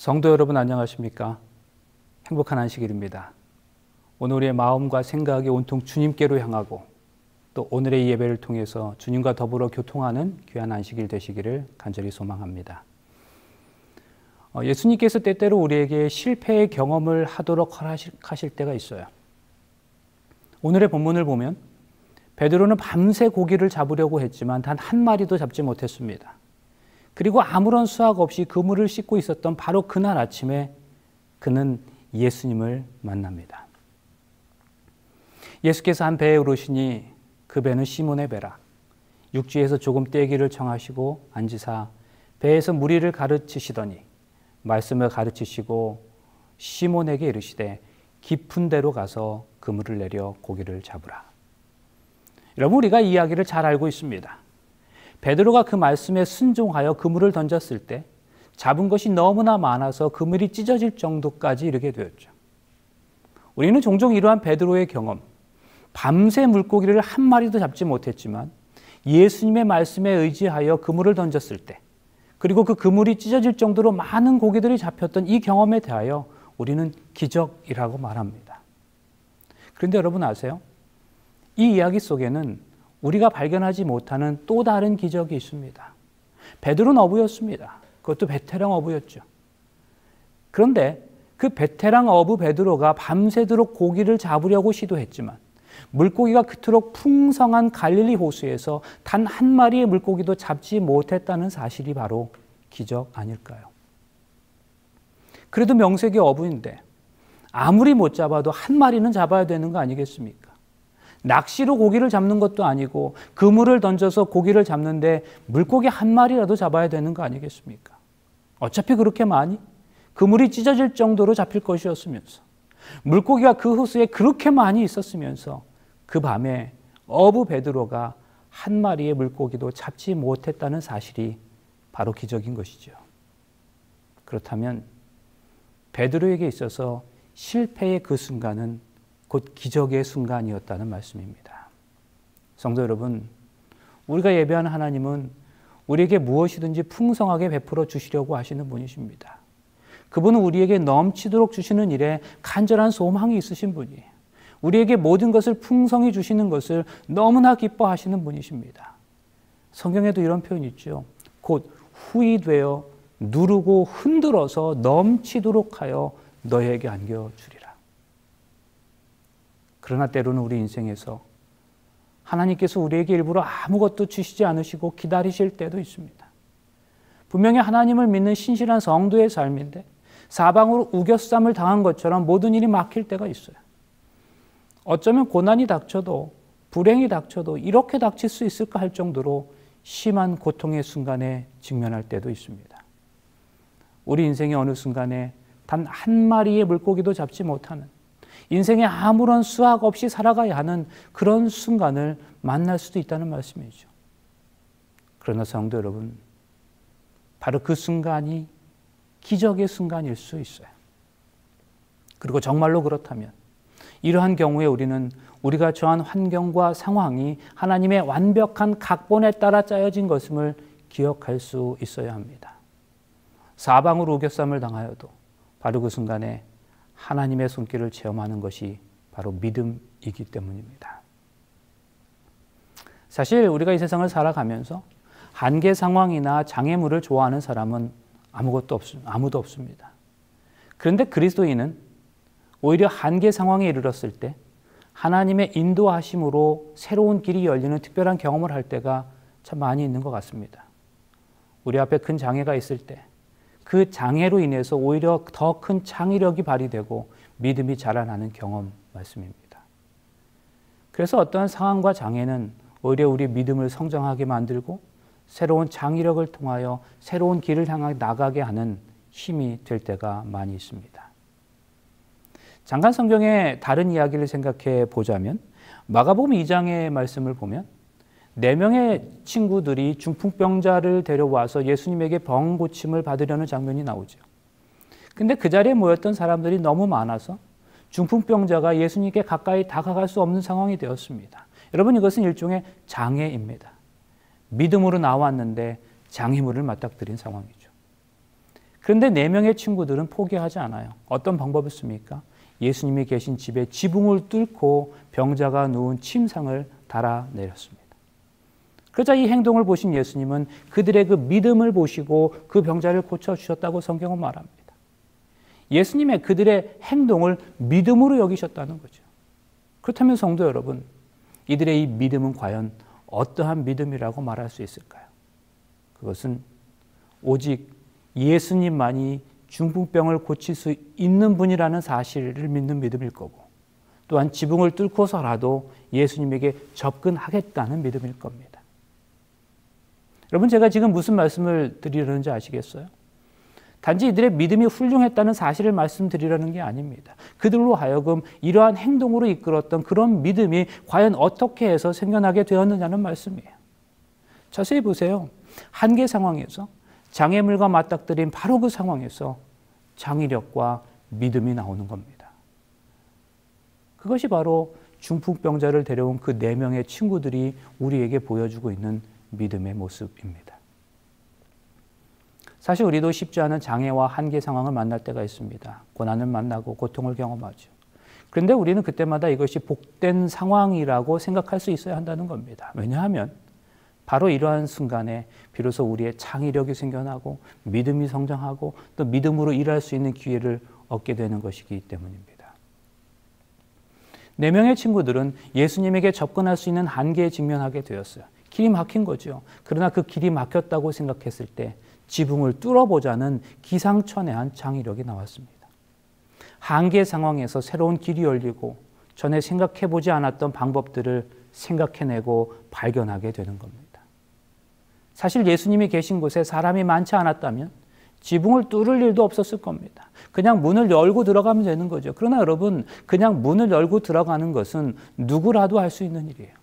성도 여러분 안녕하십니까? 행복한 안식일입니다. 오늘 우리의 마음과 생각이 온통 주님께로 향하고 또 오늘의 예배를 통해서 주님과 더불어 교통하는 귀한 안식일 되시기를 간절히 소망합니다. 예수님께서 때때로 우리에게 실패의 경험을 하도록 허락하실 때가 있어요. 오늘의 본문을 보면 베드로는 밤새 고기를 잡으려고 했지만 단 한 마리도 잡지 못했습니다. 그리고 아무런 수확 없이 그물을 씻고 있었던 바로 그날 아침에 그는 예수님을 만납니다. 예수께서 한 배에 오르시니 그 배는 시몬의 배라. 육지에서 조금 떼기를 청하시고 앉으사 배에서 무리를 가르치시더니 말씀을 가르치시고 시몬에게 이르시되 깊은 데로 가서 그물을 내려 고기를 잡으라. 여러분, 우리가 이 이야기를 잘 알고 있습니다. 베드로가 그 말씀에 순종하여 그물을 던졌을 때 잡은 것이 너무나 많아서 그물이 찢어질 정도까지 이르게 되었죠. 우리는 종종 이러한 베드로의 경험, 밤새 물고기를 한 마리도 잡지 못했지만 예수님의 말씀에 의지하여 그물을 던졌을 때, 그리고 그 그물이 찢어질 정도로 많은 고기들이 잡혔던 이 경험에 대하여 우리는 기적이라고 말합니다. 그런데 여러분 아세요? 이 이야기 속에는 우리가 발견하지 못하는 또 다른 기적이 있습니다. 베드로는 어부였습니다. 그것도 베테랑 어부였죠. 그런데 그 베테랑 어부 베드로가 밤새도록 고기를 잡으려고 시도했지만 물고기가 그토록 풍성한 갈릴리 호수에서 단 한 마리의 물고기도 잡지 못했다는 사실이 바로 기적 아닐까요? 그래도 명색이 어부인데 아무리 못 잡아도 한 마리는 잡아야 되는 거 아니겠습니까? 낚시로 고기를 잡는 것도 아니고 그물을 던져서 고기를 잡는데 물고기 한 마리라도 잡아야 되는 거 아니겠습니까? 어차피 그렇게 많이 그물이 찢어질 정도로 잡힐 것이었으면서 물고기가 그 호수에 그렇게 많이 있었으면서 그 밤에 어부 베드로가 한 마리의 물고기도 잡지 못했다는 사실이 바로 기적인 것이죠. 그렇다면 베드로에게 있어서 실패의 그 순간은 곧 기적의 순간이었다는 말씀입니다. 성도 여러분, 우리가 예배하는 하나님은 우리에게 무엇이든지 풍성하게 베풀어 주시려고 하시는 분이십니다. 그분은 우리에게 넘치도록 주시는 일에 간절한 소망이 있으신 분이에요. 우리에게 모든 것을 풍성히 주시는 것을 너무나 기뻐하시는 분이십니다. 성경에도 이런 표현이 있죠. 곧 후히되어 누르고 흔들어서 넘치도록 하여 너희에게 안겨주리라. 그러나 때로는 우리 인생에서 하나님께서 우리에게 일부러 아무것도 주시지 않으시고 기다리실 때도 있습니다. 분명히 하나님을 믿는 신실한 성도의 삶인데 사방으로 우겨쌈을 당한 것처럼 모든 일이 막힐 때가 있어요. 어쩌면 고난이 닥쳐도 불행이 닥쳐도 이렇게 닥칠 수 있을까 할 정도로 심한 고통의 순간에 직면할 때도 있습니다. 우리 인생의 어느 순간에 단 한 마리의 물고기도 잡지 못하는 인생에 아무런 수확 없이 살아가야 하는 그런 순간을 만날 수도 있다는 말씀이죠. 그러나 성도 여러분, 바로 그 순간이 기적의 순간일 수 있어요. 그리고 정말로 그렇다면 이러한 경우에 우리는 우리가 처한 환경과 상황이 하나님의 완벽한 각본에 따라 짜여진 것임을 기억할 수 있어야 합니다. 사방으로 우겨쌈을 당하여도 바로 그 순간에 하나님의 손길을 체험하는 것이 바로 믿음이기 때문입니다. 사실 우리가 이 세상을 살아가면서 한계 상황이나 장애물을 좋아하는 사람은 아무도 없습니다. 그런데 그리스도인은 오히려 한계 상황에 이르렀을 때 하나님의 인도하심으로 새로운 길이 열리는 특별한 경험을 할 때가 참 많이 있는 것 같습니다. 우리 앞에 큰 장애가 있을 때 그 장애로 인해서 오히려 더 큰 창의력이 발휘되고 믿음이 자라나는 경험 말씀입니다. 그래서 어떠한 상황과 장애는 오히려 우리의 믿음을 성장하게 만들고 새로운 창의력을 통하여 새로운 길을 향해 나가게 하는 힘이 될 때가 많이 있습니다. 잠깐 성경의 다른 이야기를 생각해 보자면 마가복음 2장의 말씀을 보면 4명의 친구들이 중풍병자를 데려와서 예수님에게 병 고침을 받으려는 장면이 나오죠. 근데 그 자리에 모였던 사람들이 너무 많아서 중풍병자가 예수님께 가까이 다가갈 수 없는 상황이 되었습니다. 여러분, 이것은 일종의 장애입니다. 믿음으로 나왔는데 장애물을 맞닥뜨린 상황이죠. 그런데 4명의 친구들은 포기하지 않아요. 어떤 방법을 씁니까? 예수님이 계신 집에 지붕을 뚫고 병자가 누운 침상을 달아내렸습니다. 그러자 이 행동을 보신 예수님은 그들의 그 믿음을 보시고 그 병자를 고쳐주셨다고 성경은 말합니다. 예수님의 그들의 행동을 믿음으로 여기셨다는 거죠. 그렇다면 성도 여러분, 이들의 이 믿음은 과연 어떠한 믿음이라고 말할 수 있을까요? 그것은 오직 예수님만이 중풍병을 고칠 수 있는 분이라는 사실을 믿는 믿음일 거고, 또한 지붕을 뚫고서라도 예수님에게 접근하겠다는 믿음일 겁니다. 여러분, 제가 지금 무슨 말씀을 드리려는지 아시겠어요? 단지 이들의 믿음이 훌륭했다는 사실을 말씀드리려는 게 아닙니다. 그들로 하여금 이러한 행동으로 이끌었던 그런 믿음이 과연 어떻게 해서 생겨나게 되었느냐는 말씀이에요. 자세히 보세요. 한계 상황에서 장애물과 맞닥뜨린 바로 그 상황에서 장의력과 믿음이 나오는 겁니다. 그것이 바로 중풍병자를 데려온 그 4명의 친구들이 우리에게 보여주고 있는 믿음의 모습입니다. 사실 우리도 쉽지 않은 장애와 한계 상황을 만날 때가 있습니다. 고난을 만나고 고통을 경험하죠. 그런데 우리는 그때마다 이것이 복된 상황이라고 생각할 수 있어야 한다는 겁니다. 왜냐하면 바로 이러한 순간에 비로소 우리의 창의력이 생겨나고 믿음이 성장하고 또 믿음으로 일할 수 있는 기회를 얻게 되는 것이기 때문입니다. 4명의 친구들은 예수님에게 접근할 수 있는 한계에 직면하게 되었어요. 길이 막힌 거죠. 그러나 그 길이 막혔다고 생각했을 때 지붕을 뚫어보자는 기상천외한 창의력이 나왔습니다. 한계 상황에서 새로운 길이 열리고 전에 생각해보지 않았던 방법들을 생각해내고 발견하게 되는 겁니다. 사실 예수님이 계신 곳에 사람이 많지 않았다면 지붕을 뚫을 일도 없었을 겁니다. 그냥 문을 열고 들어가면 되는 거죠. 그러나 여러분, 그냥 문을 열고 들어가는 것은 누구라도 할 수 있는 일이에요.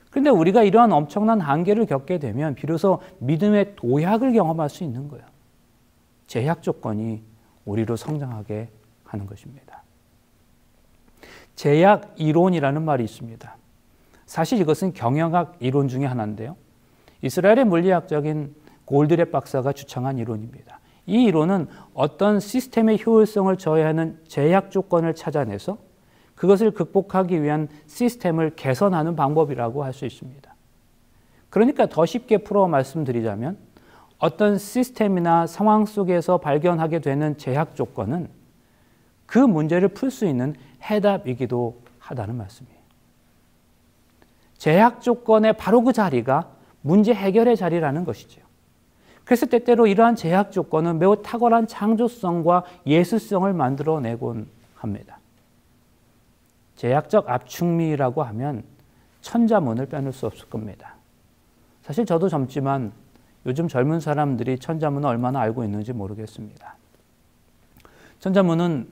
그런데 우리가 이러한 엄청난 한계를 겪게 되면 비로소 믿음의 도약을 경험할 수 있는 거예요. 제약 조건이 우리로 성장하게 하는 것입니다. 제약 이론이라는 말이 있습니다. 사실 이것은 경영학 이론 중에 하나인데요. 이스라엘의 물리학적인 골드렛 박사가 주창한 이론입니다. 이 이론은 어떤 시스템의 효율성을 저해하는 제약 조건을 찾아내서 그것을 극복하기 위한 시스템을 개선하는 방법이라고 할 수 있습니다. 그러니까 더 쉽게 풀어 말씀드리자면 어떤 시스템이나 상황 속에서 발견하게 되는 제약 조건은 그 문제를 풀 수 있는 해답이기도 하다는 말씀이에요. 제약 조건의 바로 그 자리가 문제 해결의 자리라는 것이죠. 그래서 때때로 이러한 제약 조건은 매우 탁월한 창조성과 예술성을 만들어내곤 합니다. 제약적 압축미라고 하면 천자문을 빼놓을 수 없을 겁니다. 사실 저도 젊지만 요즘 젊은 사람들이 천자문을 얼마나 알고 있는지 모르겠습니다. 천자문은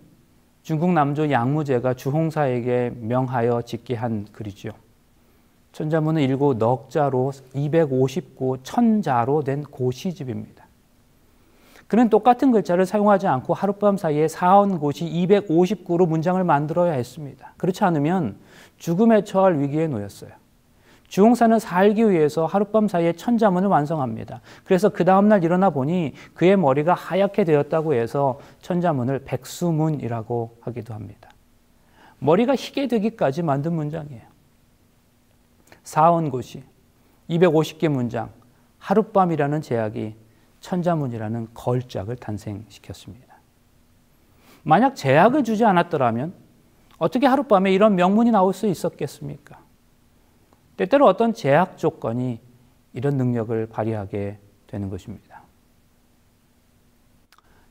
중국 남조 양무제가 주홍사에게 명하여 짓게 한 글이죠. 천자문은 일고 넉자로 259 천자로 된 고시집입니다. 그는 똑같은 글자를 사용하지 않고 하룻밤 사이에 40곳이 259로 문장을 만들어야 했습니다. 그렇지 않으면 죽음에 처할 위기에 놓였어요. 주홍사는 살기 위해서 하룻밤 사이에 천자문을 완성합니다. 그래서 그 다음날 일어나 보니 그의 머리가 하얗게 되었다고 해서 천자문을 백수문이라고 하기도 합니다. 머리가 희게 되기까지 만든 문장이에요. 40곳이 250개 문장, 하룻밤이라는 제약이 천자문이라는 걸작을 탄생시켰습니다. 만약 제약을 주지 않았더라면 어떻게 하룻밤에 이런 명문이 나올 수 있었겠습니까? 때때로 어떤 제약 조건이 이런 능력을 발휘하게 되는 것입니다.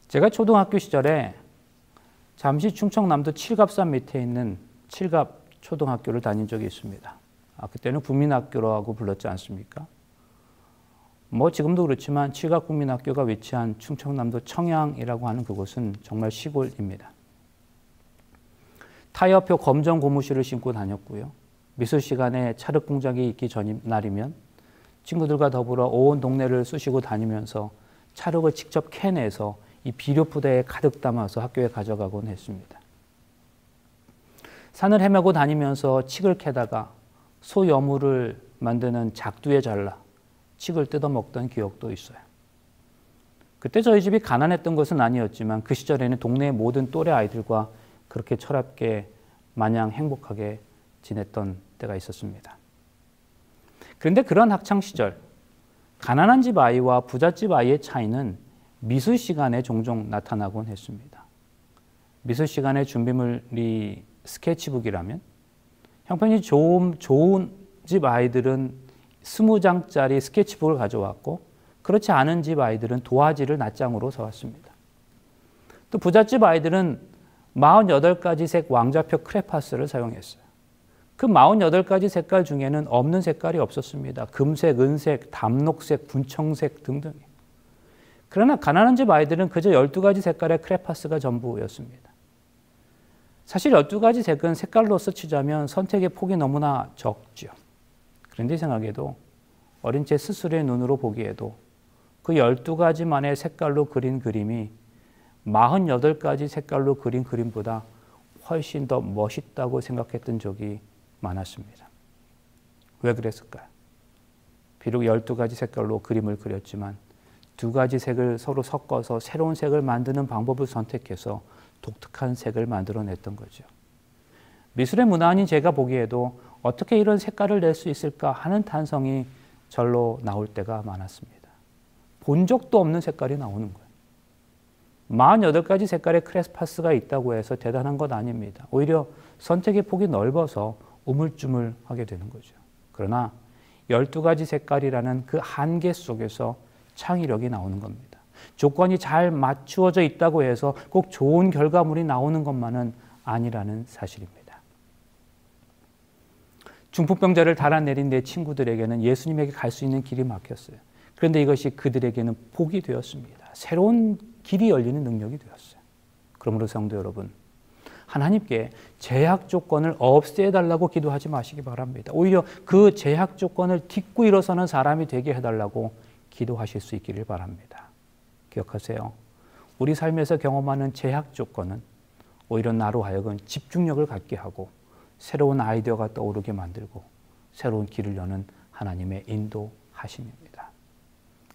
제가 초등학교 시절에 잠시 충청남도 칠갑산 밑에 있는 칠갑 초등학교를 다닌 적이 있습니다. 그때는 국민학교라고 불렀지 않습니까? 지금도 그렇지만 칠갑국민학교가 위치한 충청남도 청양이라고 하는 그곳은 정말 시골입니다. 타이어표 검정 고무실을 신고 다녔고요. 미술 시간에 찰흙 공작이 있기 전날이면 친구들과 더불어 온 동네를 쑤시고 다니면서 찰흙을 직접 캐내서 이 비료푸대에 가득 담아서 학교에 가져가곤 했습니다. 산을 헤매고 다니면서 칡을 캐다가 소 여물을 만드는 작두에 잘라 칡을 뜯어먹던 기억도 있어요. 그때 저희 집이 가난했던 것은 아니었지만 그 시절에는 동네의 모든 또래 아이들과 그렇게 철없게 마냥 행복하게 지냈던 때가 있었습니다. 그런데 그런 학창시절, 가난한 집 아이와 부잣집 아이의 차이는 미술 시간에 종종 나타나곤 했습니다. 미술 시간의 준비물이 스케치북이라면 형편이 좋은 집 아이들은 20장짜리 스케치북을 가져왔고 그렇지 않은 집 아이들은 도화지를 낱장으로 사왔습니다. 또 부잣집 아이들은 48가지 색 왕좌표 크레파스를 사용했어요. 그 48가지 색깔 중에는 없는 색깔이 없었습니다. 금색, 은색, 담록색, 분청색 등등. 그러나 가난한 집 아이들은 그저 12가지 색깔의 크레파스가 전부였습니다. 사실 12가지 색은 색깔로서 치자면 선택의 폭이 너무나 적죠. 그런데 이상하게도 어린 제 스스로의 눈으로 보기에도 그 12가지만의 색깔로 그린 그림이 48가지 색깔로 그린 그림보다 훨씬 더 멋있다고 생각했던 적이 많았습니다. 왜 그랬을까요? 비록 12가지 색깔로 그림을 그렸지만 2가지 색을 서로 섞어서 새로운 색을 만드는 방법을 선택해서 독특한 색을 만들어냈던 거죠. 미술의 문화인인 제가 보기에도 어떻게 이런 색깔을 낼 수 있을까 하는 탄성이 절로 나올 때가 많았습니다. 본 적도 없는 색깔이 나오는 거예요. 48가지 색깔의 크레파스가 있다고 해서 대단한 것 아닙니다. 오히려 선택의 폭이 넓어서 우물쭈물하게 되는 거죠. 그러나 12가지 색깔이라는 그 한계 속에서 창의력이 나오는 겁니다. 조건이 잘 맞추어져 있다고 해서 꼭 좋은 결과물이 나오는 것만은 아니라는 사실입니다. 중풍병자를 달아내린 내 친구들에게는 예수님에게 갈 수 있는 길이 막혔어요. 그런데 이것이 그들에게는 복이 되었습니다. 새로운 길이 열리는 능력이 되었어요. 그러므로 성도 여러분, 하나님께 제약 조건을 없애달라고 기도하지 마시기 바랍니다. 오히려 그 제약 조건을 딛고 일어서는 사람이 되게 해달라고 기도하실 수 있기를 바랍니다. 기억하세요. 우리 삶에서 경험하는 제약 조건은 오히려 나로 하여금 집중력을 갖게 하고 새로운 아이디어가 떠오르게 만들고 새로운 길을 여는 하나님의 인도하심입니다.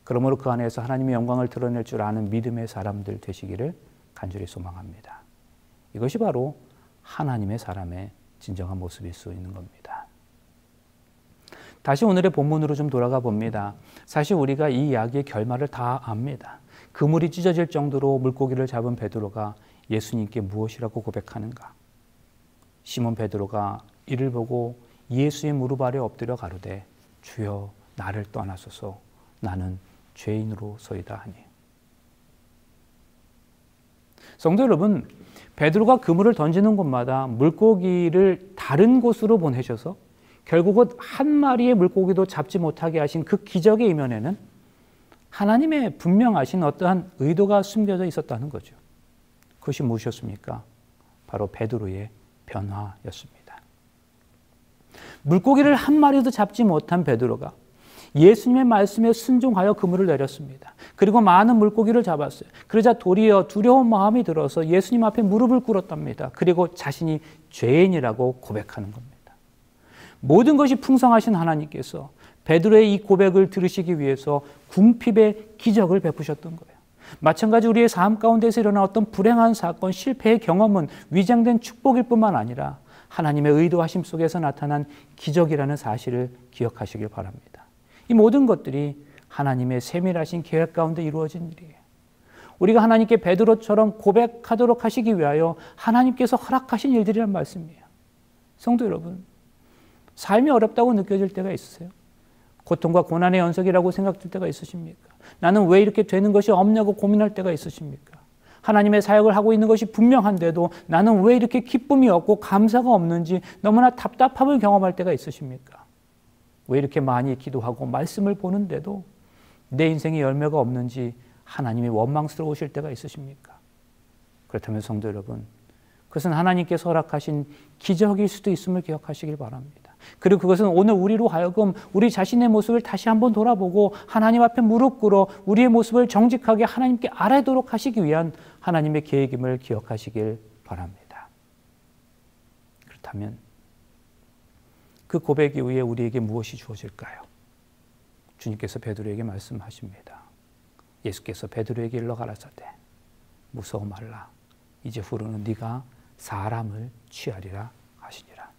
그러므로 그 안에서 하나님의 영광을 드러낼 줄 아는 믿음의 사람들 되시기를 간절히 소망합니다. 이것이 바로 하나님의 사람의 진정한 모습일 수 있는 겁니다. 다시 오늘의 본문으로 좀 돌아가 봅니다. 사실 우리가 이 이야기의 결말을 다 압니다. 그물이 찢어질 정도로 물고기를 잡은 베드로가 예수님께 무엇이라고 고백하는가? 시몬 베드로가 이를 보고 예수의 무릎 아래 엎드려 가로되 주여 나를 떠나소서 나는 죄인으로소이다 하니. 성도 여러분, 베드로가 그물을 던지는 곳마다 물고기를 다른 곳으로 보내셔서 결국은 한 마리의 물고기도 잡지 못하게 하신 그 기적의 이면에는 하나님의 분명하신 어떠한 의도가 숨겨져 있었다는 거죠. 그것이 무엇이었습니까? 바로 베드로의 변화였습니다. 물고기를 한 마리도 잡지 못한 베드로가 예수님의 말씀에 순종하여 그물을 내렸습니다. 그리고 많은 물고기를 잡았어요. 그러자 도리어 두려운 마음이 들어서 예수님 앞에 무릎을 꿇었답니다. 그리고 자신이 죄인이라고 고백하는 겁니다. 모든 것이 풍성하신 하나님께서 베드로의 이 고백을 들으시기 위해서 궁핍의 기적을 베푸셨던 거예요. 마찬가지 우리의 삶 가운데서 일어난 어떤 불행한 사건, 실패의 경험은 위장된 축복일 뿐만 아니라 하나님의 의도하심 속에서 나타난 기적이라는 사실을 기억하시길 바랍니다. 이 모든 것들이 하나님의 세밀하신 계획 가운데 이루어진 일이에요. 우리가 하나님께 베드로처럼 고백하도록 하시기 위하여 하나님께서 허락하신 일들이란 말씀이에요. 성도 여러분, 삶이 어렵다고 느껴질 때가 있으세요? 고통과 고난의 연속이라고 생각될 때가 있으십니까? 나는 왜 이렇게 되는 것이 없냐고 고민할 때가 있으십니까? 하나님의 사역을 하고 있는 것이 분명한데도 나는 왜 이렇게 기쁨이 없고 감사가 없는지 너무나 답답함을 경험할 때가 있으십니까? 왜 이렇게 많이 기도하고 말씀을 보는데도 내 인생에 열매가 없는지 하나님이 원망스러우실 때가 있으십니까? 그렇다면 성도 여러분, 그것은 하나님께서 허락하신 기적일 수도 있음을 기억하시길 바랍니다. 그리고 그것은 오늘 우리로 하여금 우리 자신의 모습을 다시 한번 돌아보고 하나님 앞에 무릎 꿇어 우리의 모습을 정직하게 하나님께 아뢰도록 하시기 위한 하나님의 계획임을 기억하시길 바랍니다. 그렇다면 그 고백 이후에 우리에게 무엇이 주어질까요? 주님께서 베드로에게 말씀하십니다. 예수께서 베드로에게 일러 가라사대 무서워 말라. 이제 후로는 네가 사람을 취하리라 하시니라.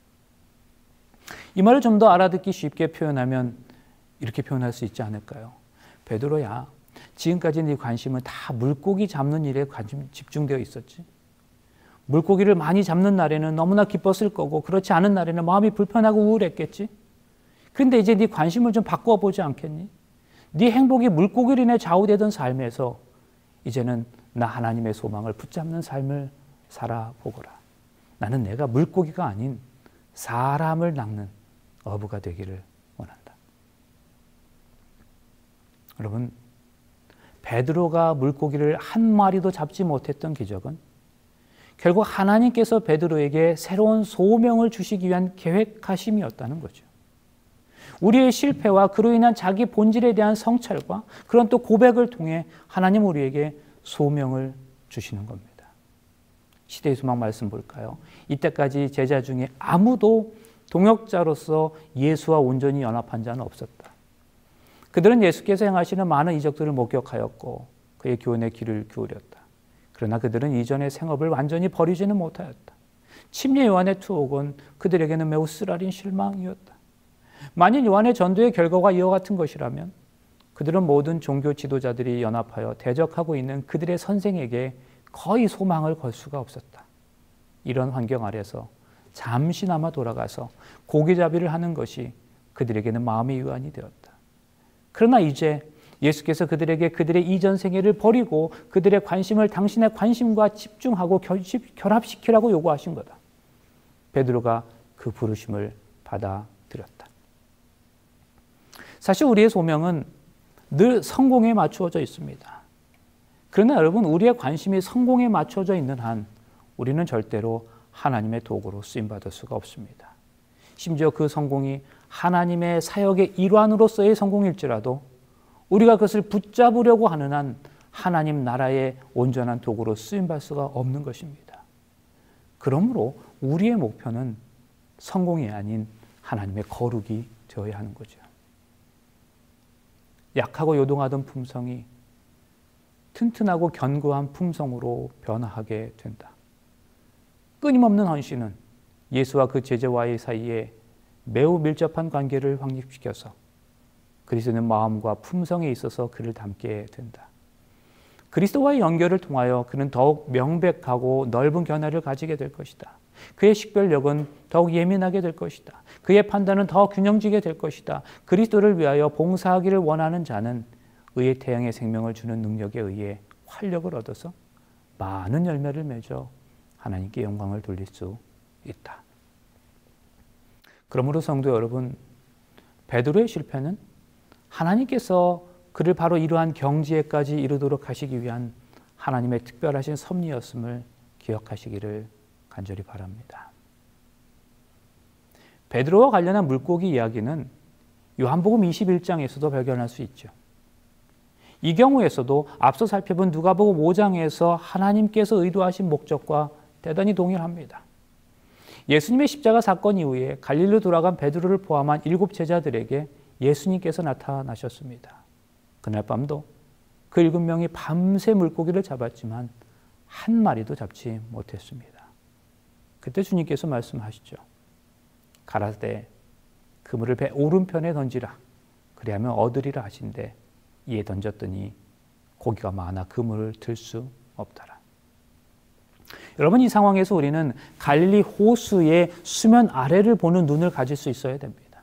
이 말을 좀 더 알아듣기 쉽게 표현하면 이렇게 표현할 수 있지 않을까요? 베드로야, 지금까지 네 관심은 다 물고기 잡는 일에 집중되어 있었지. 물고기를 많이 잡는 날에는 너무나 기뻤을 거고 그렇지 않은 날에는 마음이 불편하고 우울했겠지. 그런데 이제 네 관심을 좀 바꾸어 보지 않겠니? 네 행복이 물고기로 인해 좌우되던 삶에서 이제는 나 하나님의 소망을 붙잡는 삶을 살아보거라. 나는 내가 물고기가 아닌 사람을 낚는 어부가 되기를 원한다. 여러분, 베드로가 물고기를 한 마리도 잡지 못했던 기적은 결국 하나님께서 베드로에게 새로운 소명을 주시기 위한 계획하심이었다는 거죠. 우리의 실패와 그로 인한 자기 본질에 대한 성찰과 그런 또 고백을 통해 하나님 우리에게 소명을 주시는 겁니다. 시대의 소망 말씀 볼까요? 이때까지 제자 중에 아무도 동역자로서 예수와 온전히 연합한 자는 없었다. 그들은 예수께서 행하시는 많은 이적들을 목격하였고 그의 교훈에 귀를 기울였다. 그러나 그들은 이전의 생업을 완전히 버리지는 못하였다. 침례 요한의 투옥은 그들에게는 매우 쓰라린 실망이었다. 만일 요한의 전도의 결과가 이와 같은 것이라면 그들은 모든 종교 지도자들이 연합하여 대적하고 있는 그들의 선생에게 거의 소망을 걸 수가 없었다. 이런 환경 아래서 잠시나마 돌아가서 고기잡이를 하는 것이 그들에게는 마음의 유안이 되었다. 그러나 이제 예수께서 그들에게 그들의 이전 생애를 버리고 그들의 관심을 당신의 관심과 집중하고 결합시키라고 요구하신 거다. 베드로가 그 부르심을 받아들였다. 사실 우리의 소명은 늘 성공에 맞추어져 있습니다. 그러나 여러분, 우리의 관심이 성공에 맞춰져 있는 한 우리는 절대로 하나님의 도구로 쓰임받을 수가 없습니다. 심지어 그 성공이 하나님의 사역의 일환으로서의 성공일지라도 우리가 그것을 붙잡으려고 하는 한 하나님 나라의 온전한 도구로 쓰임받을 수가 없는 것입니다. 그러므로 우리의 목표는 성공이 아닌 하나님의 거룩이 되어야 하는 거죠. 약하고 요동하던 품성이 튼튼하고 견고한 품성으로 변화하게 된다. 끊임없는 헌신은 예수와 그 제자와의 사이에 매우 밀접한 관계를 확립시켜서 그리스도는 마음과 품성에 있어서 그를 닮게 된다. 그리스도와의 연결을 통하여 그는 더욱 명백하고 넓은 견해를 가지게 될 것이다. 그의 식별력은 더욱 예민하게 될 것이다. 그의 판단은 더 균형지게 될 것이다. 그리스도를 위하여 봉사하기를 원하는 자는 의의 태양의 생명을 주는 능력에 의해 활력을 얻어서 많은 열매를 맺어 하나님께 영광을 돌릴 수 있다. 그러므로 성도 여러분, 베드로의 실패는 하나님께서 그를 바로 이러한 경지에까지 이르도록 하시기 위한 하나님의 특별하신 섭리였음을 기억하시기를 간절히 바랍니다. 베드로와 관련한 물고기 이야기는 요한복음 21장에서도 발견할 수 있죠. 이 경우에서도 앞서 살펴본 누가복음 5장에서 하나님께서 의도하신 목적과 대단히 동일합니다. 예수님의 십자가 사건 이후에 갈릴리로 돌아간 베드로를 포함한 7 제자들에게 예수님께서 나타나셨습니다. 그날 밤도 그 7명이 밤새 물고기를 잡았지만 한 마리도 잡지 못했습니다. 그때 주님께서 말씀하시죠. 가라사대 그물을 배 오른편에 던지라. 그리하면 얻으리라 하신대 이에 던졌더니 고기가 많아 그물을 들 수 없더라. 여러분, 이 상황에서 우리는 갈릴리 호수의 수면 아래를 보는 눈을 가질 수 있어야 됩니다.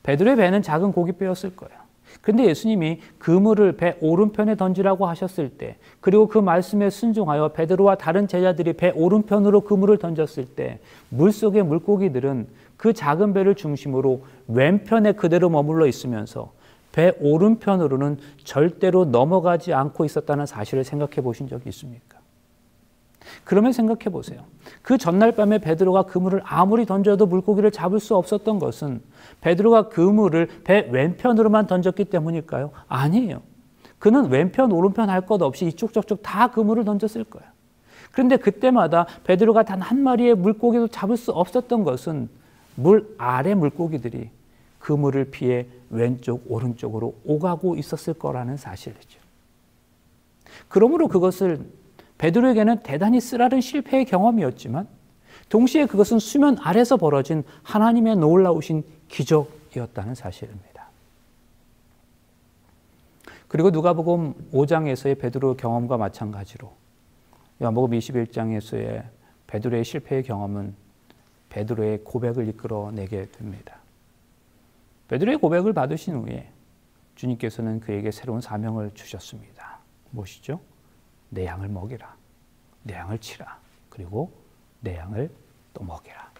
베드로의 배는 작은 고깃배였을 거예요. 그런데 예수님이 그물을 배 오른편에 던지라고 하셨을 때, 그리고 그 말씀에 순종하여 베드로와 다른 제자들이 배 오른편으로 그물을 던졌을 때 물속의 물고기들은 그 작은 배를 중심으로 왼편에 그대로 머물러 있으면서 배 오른편으로는 절대로 넘어가지 않고 있었다는 사실을 생각해 보신 적이 있습니까? 그러면 생각해 보세요. 그 전날 밤에 베드로가 그물을 아무리 던져도 물고기를 잡을 수 없었던 것은 베드로가 그물을 배 왼편으로만 던졌기 때문일까요? 아니에요. 그는 왼편 오른편 할 것 없이 이쪽 저쪽 다 그물을 던졌을 거예요. 그런데 그때마다 베드로가 단 한 마리의 물고기도 잡을 수 없었던 것은 물 아래 물고기들이 그물을 피해 왼쪽 오른쪽으로 오가고 있었을 거라는 사실이죠. 그러므로 그것을 베드로에게는 대단히 쓰라린 실패의 경험이었지만 동시에 그것은 수면 아래서 벌어진 하나님의 놀라우신 기적이었다는 사실입니다. 그리고 누가복음 5장에서의 베드로 경험과 마찬가지로 요한복음 21장에서의 베드로의 실패의 경험은 베드로의 고백을 이끌어내게 됩니다. 베드로의 고백을 받으신 후에 주님께서는 그에게 새로운 사명을 주셨습니다. 무엇이죠? 내 양을 먹이라. 내 양을 치라. 그리고 내 양을 또 먹이라.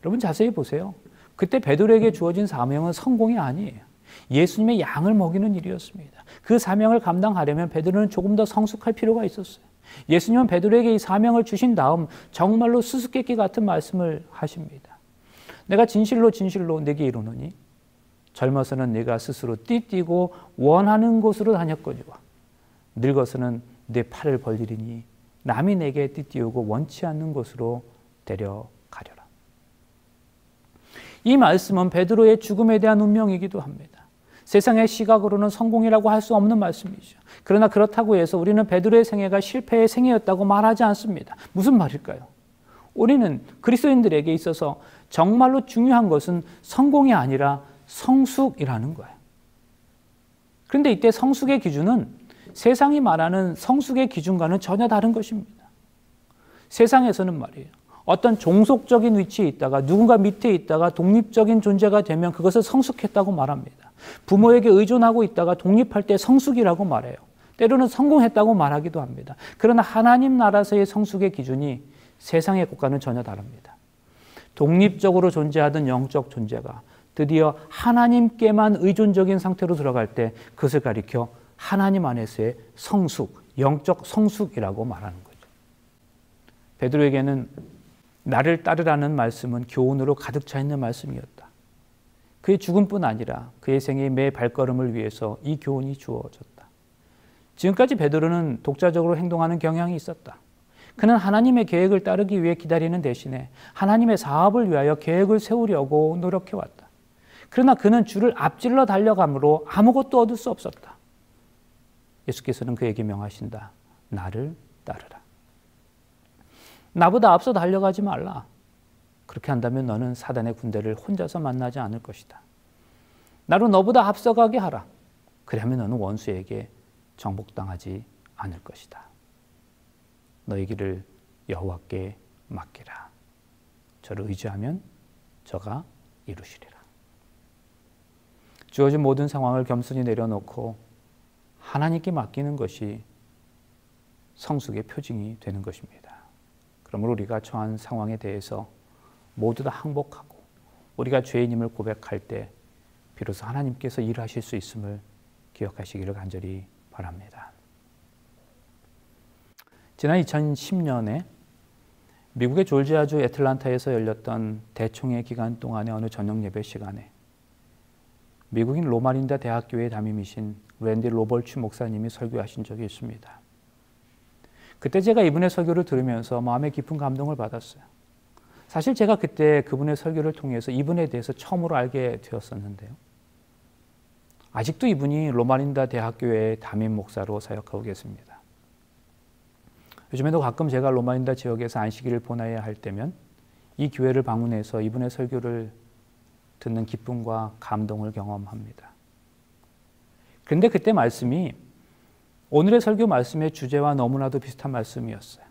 여러분 자세히 보세요. 그때 베드로에게 주어진 사명은 성공이 아니에요. 예수님의 양을 먹이는 일이었습니다. 그 사명을 감당하려면 베드로는 조금 더 성숙할 필요가 있었어요. 예수님은 베드로에게 이 사명을 주신 다음 정말로 수수께끼 같은 말씀을 하십니다. 내가 진실로 진실로 네게 이르노니 젊어서는 네가 스스로 띠띠고 원하는 곳으로 다녔거니와 늙어서는 네 팔을 벌리리니 남이 내게 띠띠우고 원치 않는 곳으로 데려가려라. 이 말씀은 베드로의 죽음에 대한 운명이기도 합니다. 세상의 시각으로는 성공이라고 할 수 없는 말씀이죠. 그러나 그렇다고 해서 우리는 베드로의 생애가 실패의 생애였다고 말하지 않습니다. 무슨 말일까요? 우리는 그리스도인들에게 있어서 정말로 중요한 것은 성공이 아니라 성숙이라는 거예요. 그런데 이때 성숙의 기준은 세상이 말하는 성숙의 기준과는 전혀 다른 것입니다. 세상에서는 말이에요. 어떤 종속적인 위치에 있다가 누군가 밑에 있다가 독립적인 존재가 되면 그것을 성숙했다고 말합니다. 부모에게 의존하고 있다가 독립할 때 성숙이라고 말해요. 때로는 성공했다고 말하기도 합니다. 그러나 하나님 나라에서의 성숙의 기준이 세상의 것과는 전혀 다릅니다. 독립적으로 존재하던 영적 존재가 드디어 하나님께만 의존적인 상태로 들어갈 때 그것을 가리켜 하나님 안에서의 성숙, 영적 성숙이라고 말하는 거죠. 베드로에게는 나를 따르라는 말씀은 교훈으로 가득 차 있는 말씀이었다. 그의 죽음뿐 아니라 그의 생애의 매 발걸음을 위해서 이 교훈이 주어졌다. 지금까지 베드로는 독자적으로 행동하는 경향이 있었다. 그는 하나님의 계획을 따르기 위해 기다리는 대신에 하나님의 사업을 위하여 계획을 세우려고 노력해왔다. 그러나 그는 주를 앞질러 달려감으로 아무것도 얻을 수 없었다. 예수께서는 그에게 명하신다. 나를 따르라. 나보다 앞서 달려가지 말라. 그렇게 한다면 너는 사단의 군대를 혼자서 만나지 않을 것이다. 나로 너보다 앞서가게 하라. 그리하면 너는 원수에게 정복당하지 않을 것이다. 너희 길을 여호와께 맡기라. 저를 의지하면 저가 이루시리라. 주어진 모든 상황을 겸손히 내려놓고 하나님께 맡기는 것이 성숙의 표징이 되는 것입니다. 그러므로 우리가 처한 상황에 대해서 모두 다 항복하고 우리가 죄인임을 고백할 때 비로소 하나님께서 일하실 수 있음을 기억하시기를 간절히 바랍니다. 지난 2010년에 미국의 조지아주 애틀란타에서 열렸던 대총회 기간 동안의 어느 저녁 예배 시간에 미국인 로마린다 대학교의 담임이신 랜디 로벌츠 목사님이 설교하신 적이 있습니다. 그때 제가 이분의 설교를 들으면서 마음에 깊은 감동을 받았어요. 사실 제가 그때 그분의 설교를 통해서 이분에 대해서 처음으로 알게 되었었는데요. 아직도 이분이 로마린다 대학교의 담임 목사로 사역하고 계십니다. 요즘에도 가끔 제가 로마린다 지역에서 안식일을 보내야 할 때면 이 교회를 방문해서 이분의 설교를 듣는 기쁨과 감동을 경험합니다. 그런데 그때 말씀이 오늘의 설교 말씀의 주제와 너무나도 비슷한 말씀이었어요.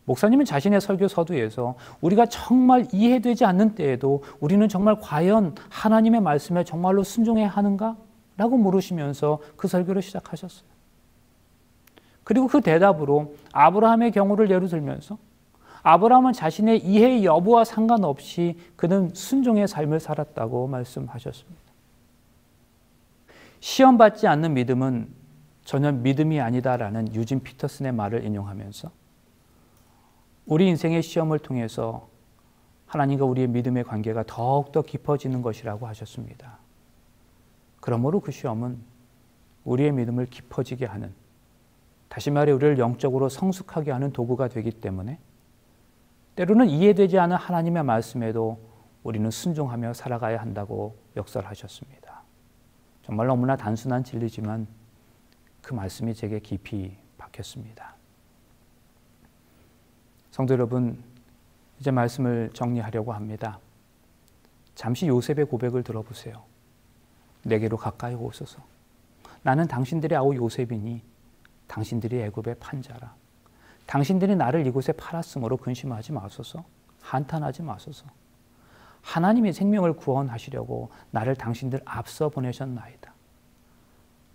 목사님은 자신의 설교 서두에서 우리가 정말 이해되지 않는 때에도 우리는 정말 과연 하나님의 말씀에 정말로 순종해야 하는가? 라고 물으시면서 그 설교를 시작하셨어요. 그리고 그 대답으로 아브라함의 경우를 예로 들면서 아브라함은 자신의 이해 여부와 상관없이 그는 순종의 삶을 살았다고 말씀하셨습니다. 시험받지 않는 믿음은 전혀 믿음이 아니다라는 유진 피터슨의 말을 인용하면서 우리 인생의 시험을 통해서 하나님과 우리의 믿음의 관계가 더욱더 깊어지는 것이라고 하셨습니다. 그러므로 그 시험은 우리의 믿음을 깊어지게 하는, 다시 말해 우리를 영적으로 성숙하게 하는 도구가 되기 때문에 때로는 이해되지 않은 하나님의 말씀에도 우리는 순종하며 살아가야 한다고 역설하셨습니다. 정말 너무나 단순한 진리지만 그 말씀이 제게 깊이 박혔습니다. 성도 여러분, 이제 말씀을 정리하려고 합니다. 잠시 요셉의 고백을 들어보세요. 내게로 가까이 오소서. 나는 당신들의 아우 요셉이니 당신들이 애굽의 판자라. 당신들이 나를 이곳에 팔았으므로 근심하지 마소서. 한탄하지 마소서. 하나님이 생명을 구원하시려고 나를 당신들 앞서 보내셨나이다.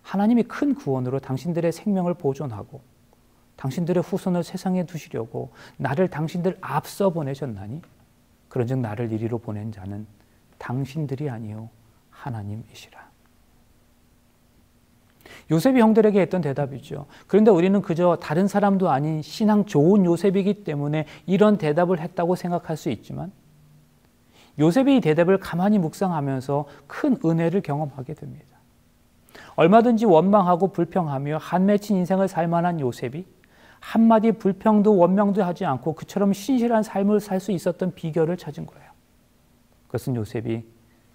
하나님이 큰 구원으로 당신들의 생명을 보존하고 당신들의 후손을 세상에 두시려고 나를 당신들 앞서 보내셨나니 그런즉 나를 이리로 보낸 자는 당신들이 아니요 하나님이시라. 요셉이 형들에게 했던 대답이죠. 그런데 우리는 그저 다른 사람도 아닌 신앙 좋은 요셉이기 때문에 이런 대답을 했다고 생각할 수 있지만 요셉이 이 대답을 가만히 묵상하면서 큰 은혜를 경험하게 됩니다. 얼마든지 원망하고 불평하며 한 맺힌 인생을 살 만한 요셉이 한마디 불평도 원망도 하지 않고 그처럼 신실한 삶을 살 수 있었던 비결을 찾은 거예요. 그것은 요셉이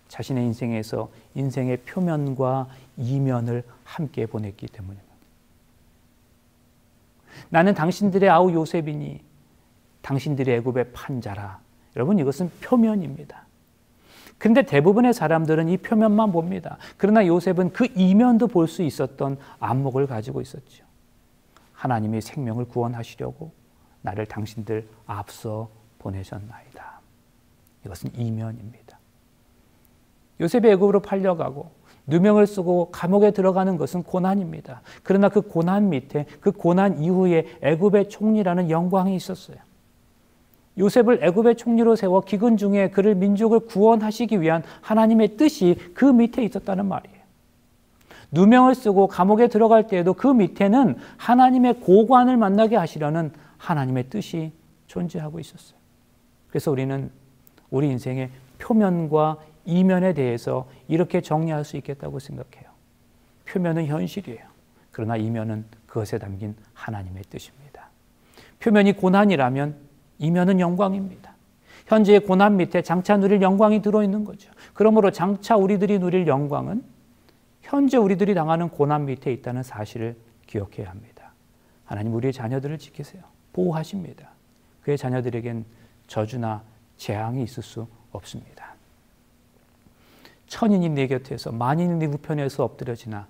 자신의 인생에서 인생의 표면과 이면을 함께 보냈기 때문입니다. 나는 당신들의 아우 요셉이니 당신들의 애굽의 판자라. 여러분, 이것은 표면입니다. 그런데 대부분의 사람들은 이 표면만 봅니다. 그러나 요셉은 그 이면도 볼 수 있었던 안목을 가지고 있었죠. 하나님이 생명을 구원하시려고 나를 당신들 앞서 보내셨나이다. 이것은 이면입니다. 요셉이 애굽으로 팔려가고 누명을 쓰고 감옥에 들어가는 것은 고난입니다. 그러나 그 고난 밑에, 그 고난 이후에 애굽의 총리라는 영광이 있었어요. 요셉을 애굽의 총리로 세워 기근 중에 그를 민족을 구원하시기 위한 하나님의 뜻이 그 밑에 있었다는 말이에요. 누명을 쓰고 감옥에 들어갈 때에도 그 밑에는 하나님의 고관을 만나게 하시려는 하나님의 뜻이 존재하고 있었어요. 그래서 우리는 우리 인생의 표면과 이면에 대해서 이렇게 정리할 수 있겠다고 생각해요. 표면은 현실이에요. 그러나 이면은 그것에 담긴 하나님의 뜻입니다. 표면이 고난이라면 이면은 영광입니다. 현재의 고난 밑에 장차 누릴 영광이 들어있는 거죠. 그러므로 장차 우리들이 누릴 영광은 현재 우리들이 당하는 고난 밑에 있다는 사실을 기억해야 합니다. 하나님 우리의 자녀들을 지키세요. 보호하십니다. 그의 자녀들에겐 저주나 재앙이 있을 수 없습니다. 천인이 내 곁에서 만인이 네 우편에서 엎드려지나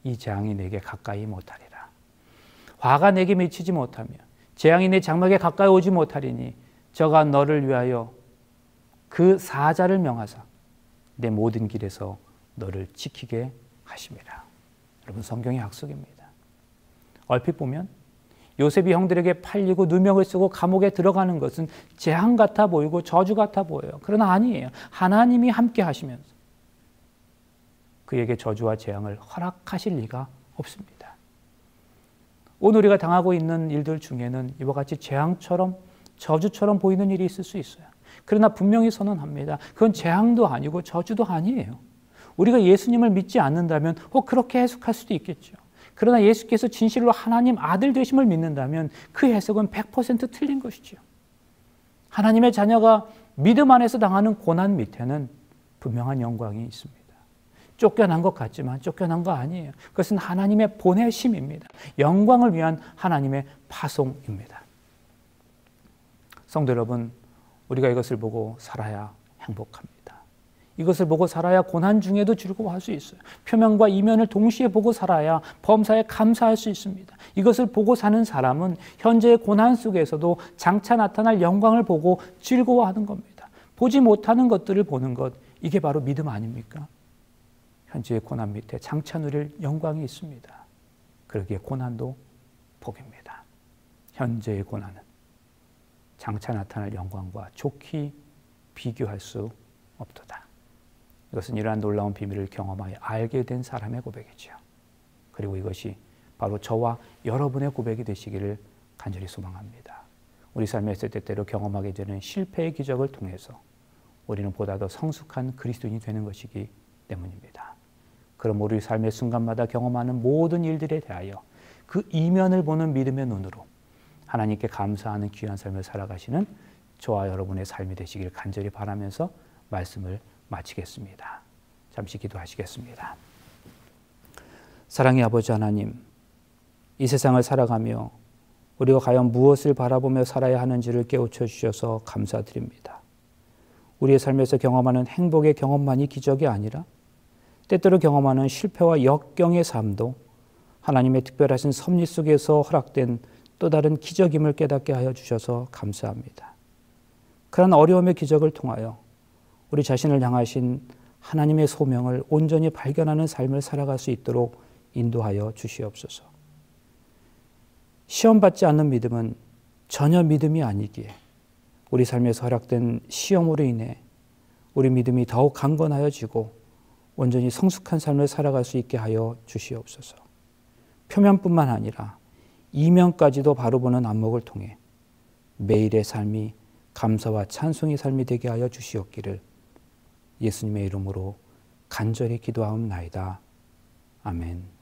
이 재앙이 내게 가까이 못하리라. 화가 내게 미치지 못하며 재앙이 내 장막에 가까이 오지 못하리니 저가 너를 위하여 그 사자를 명하사 내 모든 길에서 너를 지키게 하심이라. 여러분, 성경의 약속입니다. 얼핏 보면 요셉이 형들에게 팔리고 누명을 쓰고 감옥에 들어가는 것은 재앙 같아 보이고 저주 같아 보여요. 그러나 아니에요. 하나님이 함께 하시면서 그에게 저주와 재앙을 허락하실 리가 없습니다. 오늘 우리가 당하고 있는 일들 중에는 이와 같이 재앙처럼 저주처럼 보이는 일이 있을 수 있어요. 그러나 분명히 선언합니다. 그건 재앙도 아니고 저주도 아니에요. 우리가 예수님을 믿지 않는다면 그렇게 해석할 수도 있겠죠. 그러나 예수께서 진실로 하나님 아들 되심을 믿는다면 그 해석은 100% 틀린 것이죠. 하나님의 자녀가 믿음 안에서 당하는 고난 밑에는 분명한 영광이 있습니다. 쫓겨난 것 같지만 쫓겨난 거 아니에요. 그것은 하나님의 보내심입니다. 영광을 위한 하나님의 파송입니다. 성도 여러분, 우리가 이것을 보고 살아야 행복합니다. 이것을 보고 살아야 고난 중에도 즐거워할 수 있어요. 표면과 이면을 동시에 보고 살아야 범사에 감사할 수 있습니다. 이것을 보고 사는 사람은 현재의 고난 속에서도 장차 나타날 영광을 보고 즐거워하는 겁니다. 보지 못하는 것들을 보는 것, 이게 바로 믿음 아닙니까? 현재의 고난 밑에 장차 누릴 영광이 있습니다. 그러기에 고난도 복입니다. 현재의 고난은 장차 나타날 영광과 좋게 비교할 수 없도다. 이것은 이러한 놀라운 비밀을 경험하여 알게 된 사람의 고백이죠. 그리고 이것이 바로 저와 여러분의 고백이 되시기를 간절히 소망합니다. 우리 삶에서 때때로 경험하게 되는 실패의 기적을 통해서 우리는 보다 더 성숙한 그리스도인이 되는 것이기 때문입니다. 그럼 우리 삶의 순간마다 경험하는 모든 일들에 대하여 그 이면을 보는 믿음의 눈으로 하나님께 감사하는 귀한 삶을 살아가시는 저와 여러분의 삶이 되시길 간절히 바라면서 말씀을 마치겠습니다. 잠시 기도하시겠습니다. 사랑의 아버지 하나님, 이 세상을 살아가며 우리가 과연 무엇을 바라보며 살아야 하는지를 깨우쳐 주셔서 감사드립니다. 우리의 삶에서 경험하는 행복의 경험만이 기적이 아니라 때때로 경험하는 실패와 역경의 삶도 하나님의 특별하신 섭리 속에서 허락된 또 다른 기적임을 깨닫게 하여 주셔서 감사합니다. 그런 어려움의 기적을 통하여 우리 자신을 향하신 하나님의 소명을 온전히 발견하는 삶을 살아갈 수 있도록 인도하여 주시옵소서. 시험받지 않는 믿음은 전혀 믿음이 아니기에 우리 삶에서 허락된 시험으로 인해 우리 믿음이 더욱 강건하여지고 온전히 성숙한 삶을 살아갈 수 있게 하여 주시옵소서. 표면뿐만 아니라 이면까지도 바로 보는 안목을 통해 매일의 삶이 감사와 찬송의 삶이 되게 하여 주시옵기를 예수님의 이름으로 간절히 기도하옵나이다. 아멘.